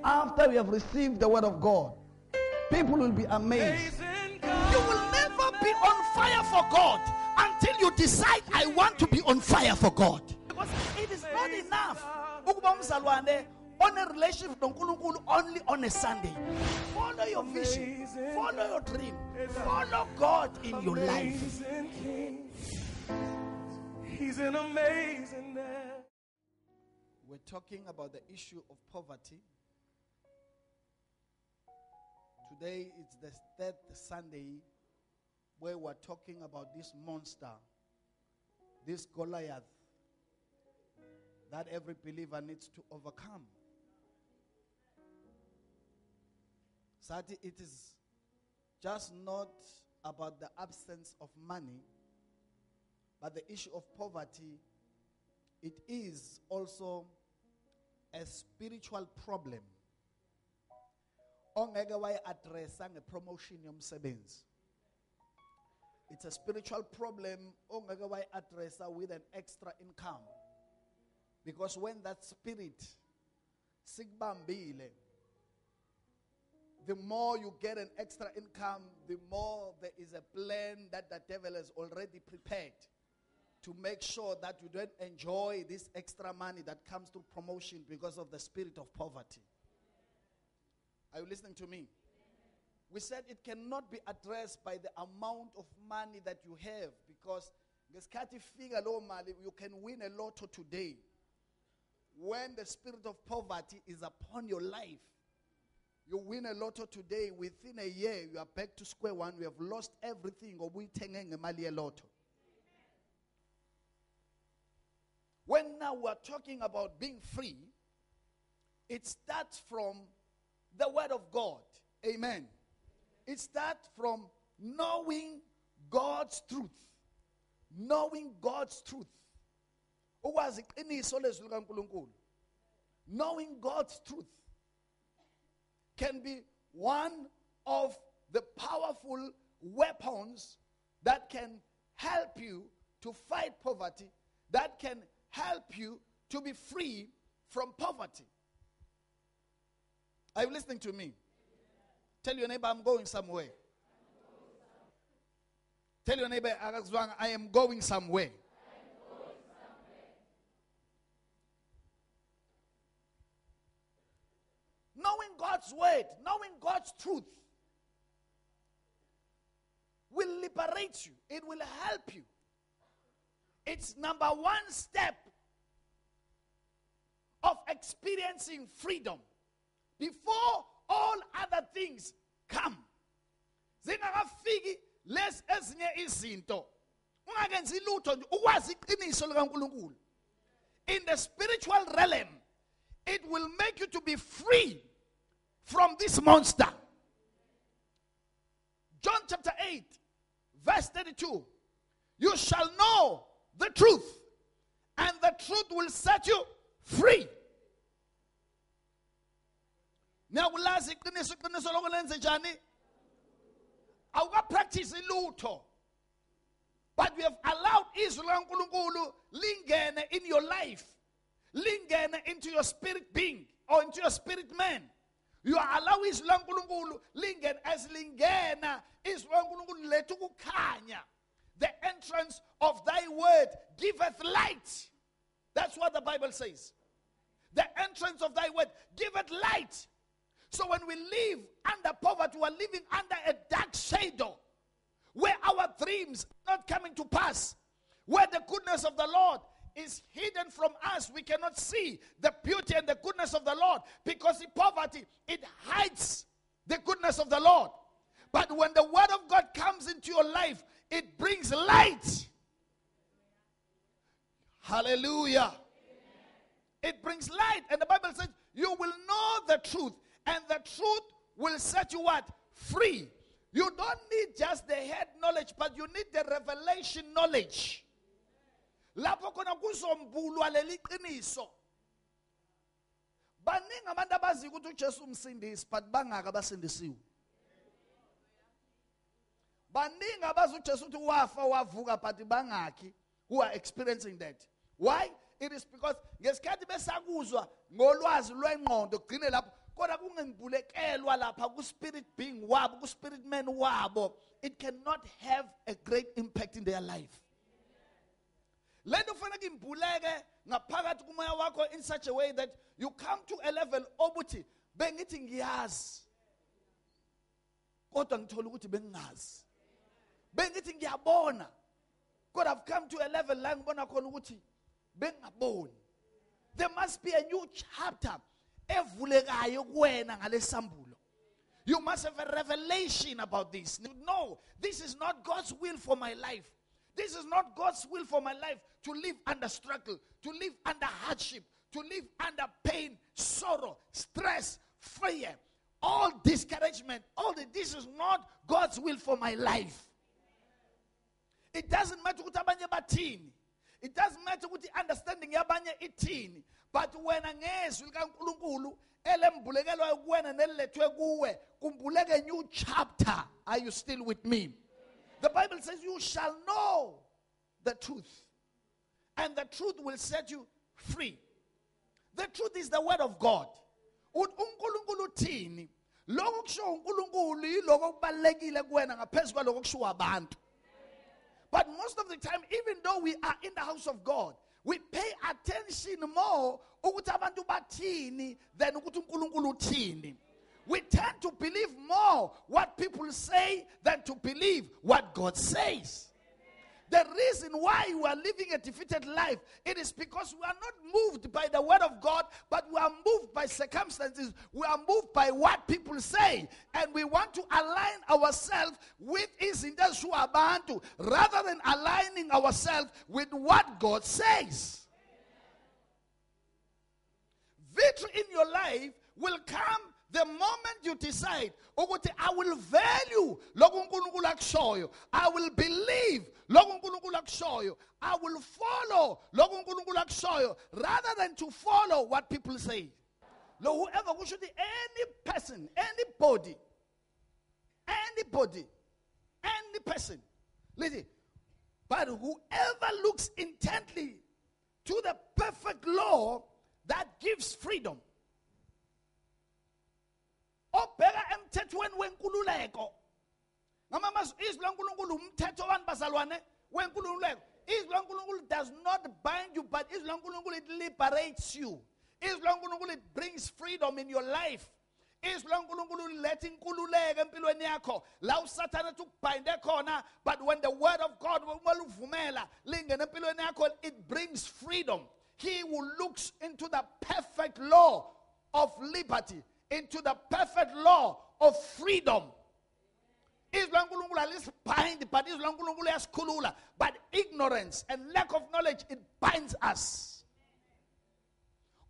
After we have received the word of God, people will be amazed. You will never be on fire for God until you decide, I want to be on fire for God. Because it is not enough on a relationship with God only on a Sunday. Follow your vision, follow your dream, follow God in your life. He's an amazing man. We're talking about the issue of poverty. Today it's the third Sunday where we're talking about this monster, this Goliath, that every believer needs to overcome. Sati, it is just not about the absence of money, but the issue of poverty, it is also a spiritual problem. Ongeke wayi-addressa ngepromotion yomsebenzi. It's a spiritual problem ongeke wayi-addressa with an extra income. Because when that spirit sikubambile, the more you get an extra income, the more there is a plan that the devil has already prepared to make sure that you don't enjoy this extra money that comes through promotion because of the spirit of poverty. Are you listening to me? We said it cannot be addressed by the amount of money that you have, because you can win a lotto today. When the spirit of poverty is upon your life, you win a lotto today, within a year you are back to square one. You have lost everything. When now we're talking about being free, it starts from the word of God. Amen. It starts from knowing God's truth. Knowing God's truth. Knowing God's truth can be one of the powerful weapons that can help you to fight poverty, that can help you to be free from poverty. Are you listening to me? Tell your neighbor, I'm going somewhere. Tell your neighbor, I am going somewhere. Knowing God's word, knowing God's truth will liberate you. It will help you. It's number one step of experiencing freedom before all other things come. Zingakafiki les ezinye izinto. Ungakenzi lutho nje ukwazi iqiniso likaNkulunkulu. In the spiritual realm, it will make you to be free from this monster. John chapter 8, verse 32. You shall know the truth, and the truth will set you free. Now, iqiniso lokulenze njani? Awukapractice lutho. But we have allowed Israel kaNkulunkulu lingene in your life. Lingene into your spirit being or into your spirit man. You are allowing Israel kaNkulunkulu lingene as lingena Israel kaNkulunkulu lethu kukhanya. The entrance of thy word giveth light. That's what the Bible says. The entrance of thy word giveth light. So when we live under poverty, we are living under a dark shadow where our dreams are not coming to pass, where the goodness of the Lord is hidden from us. We cannot see the beauty and the goodness of the Lord because in poverty, it hides the goodness of the Lord. But when the word of God comes into your life, it brings light. Hallelujah. Amen. It brings light. And the Bible says, you will know the truth. And the truth will set you what? Free. You don't need just the head knowledge, but you need the revelation knowledge. Lapho khona kuzombulwa leli qiniso. Baningi abantu abazi ukuthi uJesu umsindisi, but bangaka abasindisiwe. Baningi abazi uJesu ukuthi wafa wavuka, but bangaki who are experiencing that. Why? it is because ngesikhathi besakuzwa ngolwazi lwengqondo kugcine lapho kodwa kungembulekelwa lapha ku-spirit being wabo, ku-spirit man wabo, it cannot have a great impact in their life. Lento kufanele imbuleke ngaphakathi kumoya wakho in such a way that you come to a level obuthi bengithi ngiyazi kodwa ngithola ukuthi bengingazi. Bengithi ngiyabona kodwa I've come to a level la ngibona khona ukuthi bengingaboni. There must be a new chapter evulekayo kuwena ngalesambulo. You must have a revelation about this. No, this is not God's will for my life. This is not God's will for my life, to live under struggle, to live under hardship, to live under pain, sorrow, stress, fear, all discouragement. This is not God's will for my life. It doesn't matter what abanye bathini. It doesn't matter what the understanding yabanye ithini. But when angezwi likaNkulunkulu elembulekelo kuwena nelethwe kuwe kumbuleke a new chapter. Are you still with me? The Bible says you shall know the truth, and the truth will set you free. The truth is the word of God. uNkulunkulu uthini? Lokho kusho uNkulunkulu yiloko kubalekile kuwena ngaphezulu kwaloko kusho abantu. But most of the time, even though we are in the house of God, we pay attention more ukuthi abantu bathini than ukuthi uNkulunkulu uthini. We tend to believe more what people say than to believe what God says. The reason why we are living a defeated life, it is because we are not moved by the word of God, but we are moved by circumstances. We are moved by what people say. And we want to align ourselves with izinto abantu rather than aligning ourselves with what God says. Victory in your life will come the moment you decide, I will value lokhu uNkulunkulu akushoyo. I will believe lokhu uNkulunkulu akushoyo. I will follow lokhu uNkulunkulu akushoyo rather than to follow what people say. Whoever kusho ukuthi any person, any person, listen, but whoever looks intently to the perfect law that gives freedom. Obheka emthethweni wenkululeko. Ngamamazo izwi laNkulunkulu umthetho wani bazalwane wenkululeko. Izwi laNkulunkulu does not bind you, but izwi laNkulunkulu it liberates you. Izwi laNkulunkulu it brings freedom in your life. Izwi laNkulunkulu let inkululeko empilweni yakho. La uSathane ukubhinde khona, but when the word of God uluvumela lingene empilweni yakho, it brings freedom. He who looks into the perfect law of liberty, into the perfect law of freedom. But ignorance and lack of knowledge, it binds us.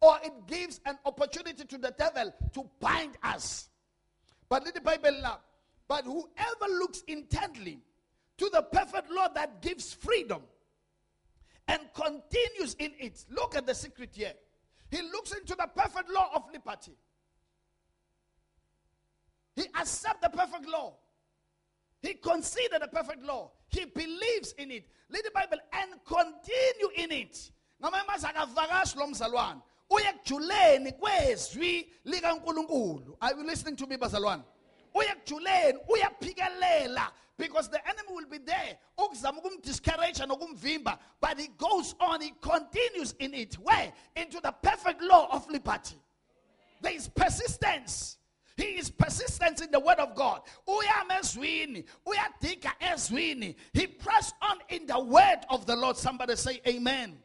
Or it gives an opportunity to the devil to bind us. But let the Bible love. But whoever looks intently to the perfect law that gives freedom and continues in it. Look at the secret here. He looks into the perfect law of liberty. He accepts the perfect law. He considers the perfect law. He believes in it. Read the Bible and continue in it. Are you listening to me, bazalwane? Because the enemy will be there. Discourage and but he goes on, he continues in it. Where? Into the perfect law of liberty. There is persistence. He is persistent in the word of God. He pressed on in the word of the Lord. Somebody say amen.